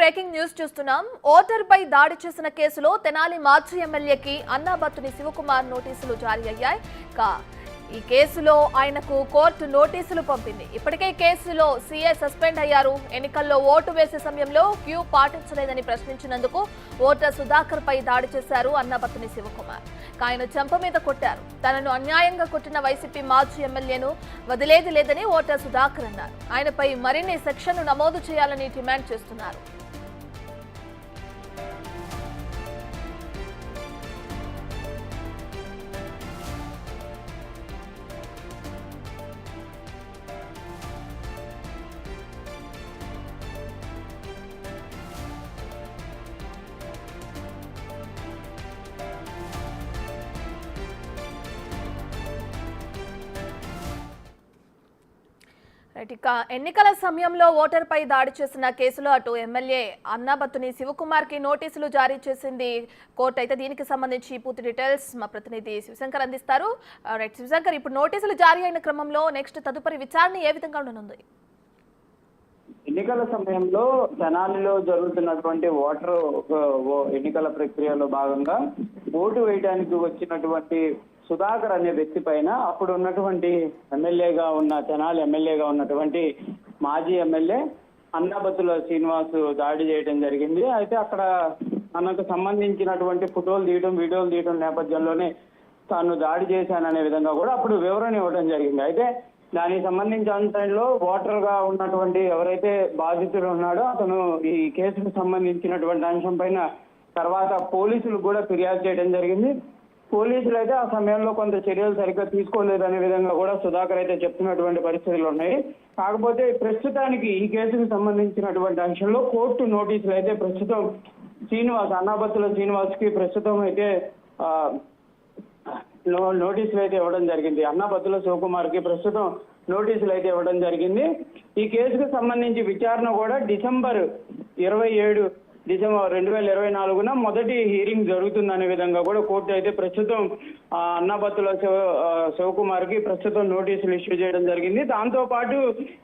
Breaking news చూస్తున్నాం. Voter పై దాడి చేసిన కేసులో తెనాలి మాజీ ఎమ్మెల్యేకి అన్నాబత్తుని శివకుమార్ నోటీసులు జారీ అయ్యాయి. ఈ కేసులో ఆయనకు కోర్టు నోటీసులు పంపింది. ఇప్పటికే కేసులో సీఏ సస్పెండ్ అయ్యారు. ఎన్నికల్లో ఓటు వేసే సమయంలో క్యూ పాటించలేదని ప్రశ్నించినందుకు ఓటర్ సుధాకర్ పై దాడి చేశారు అన్నాబత్తుని శివకుమార్. ఆయన చెంప మీద కొట్టారు. తనను అన్యాయంగా కొట్టిన వైసీపీ మాజీ ఎమ్మెల్యేను వదిలేది లేదని ఓటర్ సుధాకర్ అన్నారు. ఆయనపై మరిన్ని సెక్షన్లు నమోదు చేయాలని డిమాండ్ చేస్తున్నారు. ఇక ఎన్నికల సమయంలో ఓటర్పై దాడి చేసిన కేసులో అటు ఎమ్మెల్యే అన్నాబత్తుని శివకుమార్ కి నోటీసులు జారీ చేసింది కోర్టు. అయితే దీనికి సంబంధించి పూర్తి డీటెయిల్స్ మా ప్రతినిధి శివశంకర్ అందిస్తారు. రైట్ శివశంకర్, ఇప్పుడు నోటీసులు జారీ అయిన క్రమంలో నెక్స్ట్ తదుపరి విచారణ ఏ విధంగా ఉండనుంది? ఎన్నికల సమయంలో తెనాలిలో జరుగుతున్నటువంటి ఓటర్ ఎన్నికల ప్రక్రియలో భాగంగా ఓటు వేయడానికి వచ్చినటువంటి సుధాకర్ అనే వ్యక్తి పైన అప్పుడు ఉన్నటువంటి తెనాలి ఎమ్మెల్యేగా ఉన్నటువంటి మాజీ ఎమ్మెల్యే అన్నాబత్తుల శ్రీనివాస్ దాడి చేయడం జరిగింది. అయితే అక్కడ తనకు సంబంధించినటువంటి వీడియోలు తీయడం నేపథ్యంలోనే తాను దాడి చేశాననే విధంగా కూడా అప్పుడు వివరణ ఇవ్వడం జరిగింది. అయితే దానికి సంబంధించిన అంశంలో ఓటర్ గా ఉన్నటువంటి ఎవరైతే బాధితుడు ఉన్నాడో అతను ఈ కేసుకు సంబంధించినటువంటి అంశం పైన తర్వాత పోలీసులు కూడా ఫిర్యాదు చేయడం జరిగింది. పోలీసులు అయితే ఆ సమయంలో కొంత చర్యలు సరిగ్గా తీసుకోలేదనే విధంగా కూడా సుధాకర్ అయితే చెప్తున్నటువంటి పరిస్థితులు ఉన్నాయి. కాకపోతే ప్రస్తుతానికి ఈ కేసుకు సంబంధించినటువంటి అంశంలో కోర్టు నోటీసులు అయితే ప్రస్తుతం అన్నాబత్తుల శ్రీనివాస్ కి ప్రస్తుతం అయితే నోటీసులు అయితే ఇవ్వడం జరిగింది. అన్నాబత్తుల శివకుమార్ కి ప్రస్తుతం నోటీసులు అయితే ఇవ్వడం జరిగింది. ఈ కేసుకు సంబంధించి విచారణ కూడా డిసెంబర్ 27 2024 మొదటి హీరింగ్ జరుగుతుందనే విధంగా కూడా కోర్టు అయితే ప్రస్తుతం అన్నాబత్తుల శివకుమార్ కి ప్రస్తుతం నోటీసులు ఇష్యూ చేయడం జరిగింది. దాంతో పాటు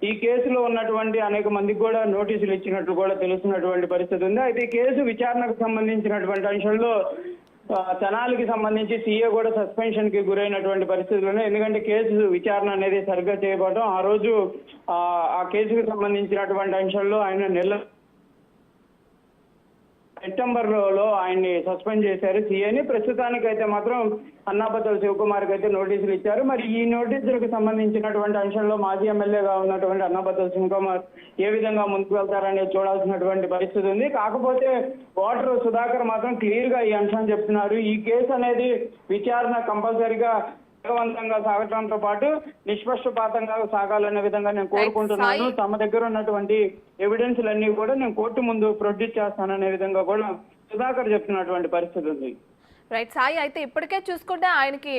ఈ కేసులో ఉన్నటువంటి అనేక మందికి కూడా నోటీసులు ఇచ్చినట్లు కూడా తెలుస్తున్నటువంటి పరిస్థితి ఉంది. అయితే ఈ కేసు విచారణకు సంబంధించినటువంటి అంశంలో తెనాలికి సంబంధించి సీఏ కూడా సస్పెన్షన్ కి గురైనటువంటి పరిస్థితులు ఉన్నాయి. ఎందుకంటే కేసు విచారణ అనేది సరిగ్గా చేయబడటం ఆ రోజు ఆ కేసుకు సంబంధించినటువంటి అంశంలో ఆయన సెప్టెంబర్లో ఆయన్ని సస్పెండ్ చేశారు సీఏని. ప్రస్తుతానికి అయితే మాత్రం అన్నాబత్తుల శివకుమార్కి అయితే నోటీసులు ఇచ్చారు. మరి ఈ నోటీసులకు సంబంధించినటువంటి అంశంలో మాజీ ఎమ్మెల్యేగా ఉన్నటువంటి అన్నాబత్తుల శివకుమార్ ఏ విధంగా ముందుకు వెళ్తారనేది చూడాల్సినటువంటి పరిస్థితి ఉంది. కాకపోతే ఓటర్ సుధాకర్ మాత్రం క్లియర్ గా ఈ అంశం చెప్తున్నారు. ఈ కేసు అనేది విచారణ కంపల్సరీగా వేగవంతంగా సాగటంతో పాటు నిష్పక్షపాతంగా సాగాలనే విధంగా నేను కోరుకుంటున్నాను. తమ దగ్గర ఉన్నటువంటి ఎవిడెన్స్లన్నీ కూడా నేను కోర్టు ముందు ప్రొడ్యూస్ చేస్తాననే విధంగా కూడా సుధాకర్ చెప్తున్నటువంటి పరిస్థితి ఉంది. రైట్ సాయి, అయితే ఇప్పటికే చూసుకుంటే ఆయనకి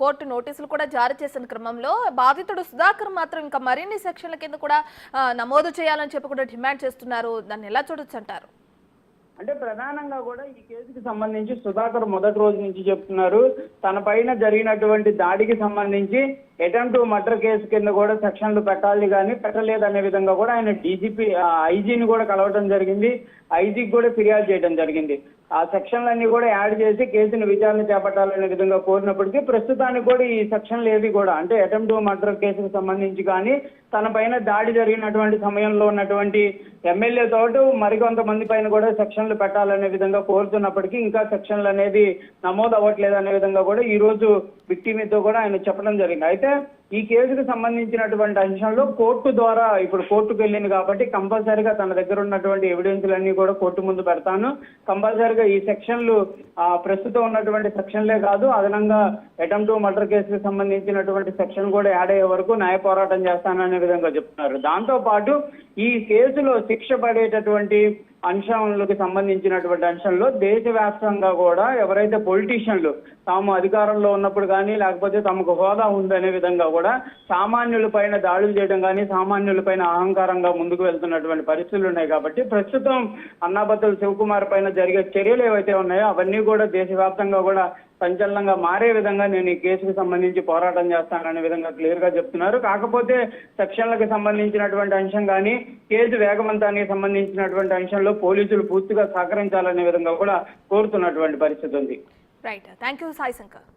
కోర్టు నోటీసులు కూడా జారీ చేసిన క్రమంలో బాధితుడు సుధాకర్ మాత్రం ఇంకా మరిన్ని సెక్షన్ల కింద కూడా నమోదు చేయాలని చెప్పి కూడా డిమాండ్ చేస్తున్నారు. దాన్ని ఎలా చూడొచ్చు అంటారు? అంటే ప్రధానంగా కూడా ఈ కేసుకి సంబంధించి సుధాకర్ మొదటి రోజు నుంచి చెప్తున్నారు తన పైన జరిగినటువంటి దాడికి సంబంధించి అటెంప్ట్ టు మర్డర్ కేసు కింద కూడా సెక్షన్లు పెట్టాలి కానీ పెట్టలేదనే విధంగా కూడా ఆయన ఐజీని కూడా కలవడం జరిగింది. ఐజీకి కూడా ఫిర్యాదు చేయడం జరిగింది. ఆ సెక్షన్లన్నీ కూడా యాడ్ చేసి కేసును విచారణ చేపట్టాలనే విధంగా కోరినప్పటికీ ప్రస్తుతానికి కూడా ఈ సెక్షన్లు ఏవి కూడా అంటే అటెంప్ట్ టు మర్డర్ కేసుకు సంబంధించి కానీ తన పైన దాడి జరిగినటువంటి సమయంలో ఉన్నటువంటి ఎమ్మెల్యే తోటి మరికొంతమంది పైన కూడా సెక్షన్లు పెట్టాలనే విధంగా కోరుతున్నప్పటికీ ఇంకా సెక్షన్లు అనేది నమోదు అవ్వట్లేదు అనే విధంగా కూడా ఈ రోజు విక్టిమ్తో కూడా ఆయన చెప్పడం జరిగింది. అయితే ఈ కేసుకు సంబంధించినటువంటి అంశంలో కోర్టు ద్వారా ఇప్పుడు కోర్టుకు వెళ్ళింది కాబట్టి కంపల్సరీగా తన దగ్గర ఉన్నటువంటి ఎవిడెన్స్లన్నీ కూడా కోర్టు ముందు పెడతాను. కంపల్సరీగా ఈ సెక్షన్లు ప్రస్తుతం ఉన్నటువంటి సెక్షన్లే కాదు అదనంగా అటెంప్ట్ టు మర్డర్ కేసుకు సంబంధించినటువంటి సెక్షన్ కూడా యాడ్ అయ్యే వరకు న్యాయ పోరాటం చేస్తాననే విధంగా చెప్తున్నారు. దాంతో పాటు ఈ కేసులో శిక్ష పడేటటువంటి అంశాలకు సంబంధించినటువంటి అంశంలో దేశవ్యాప్తంగా కూడా ఎవరైతే పొలిటీషియన్లు తాము అధికారంలో ఉన్నప్పుడు కానీ లేకపోతే తమకు హోదా ఉందనే విధంగా కూడా సామాన్యులపైన దాడులు చేయడం కానీ సామాన్యులపైన అహంకారంగా ముందుకు వెళ్తున్నటువంటి పరిస్థితులు ఉన్నాయి. కాబట్టి ప్రస్తుతం అన్నాబత్తుల శివకుమార్ పైన జరిగే చర్యలు ఏవైతే ఉన్నాయో అవన్నీ కూడా దేశవ్యాప్తంగా కూడా సంచలనంగా మారే విధంగా నేను ఈ కేసుకు సంబంధించి పోరాటం చేస్తాననే విధంగా క్లియర్ గా చెప్తున్నారు. కాకపోతే సెక్షన్లకు సంబంధించినటువంటి అంశం కానీ కేసు వేగవంతానికి సంబంధించినటువంటి అంశంలో పోలీసులు పూర్తిగా సహకరించాలనే విధంగా కూడా కోరుతున్నటువంటి పరిస్థితి ఉంది. Right, thank you Sai Shankar.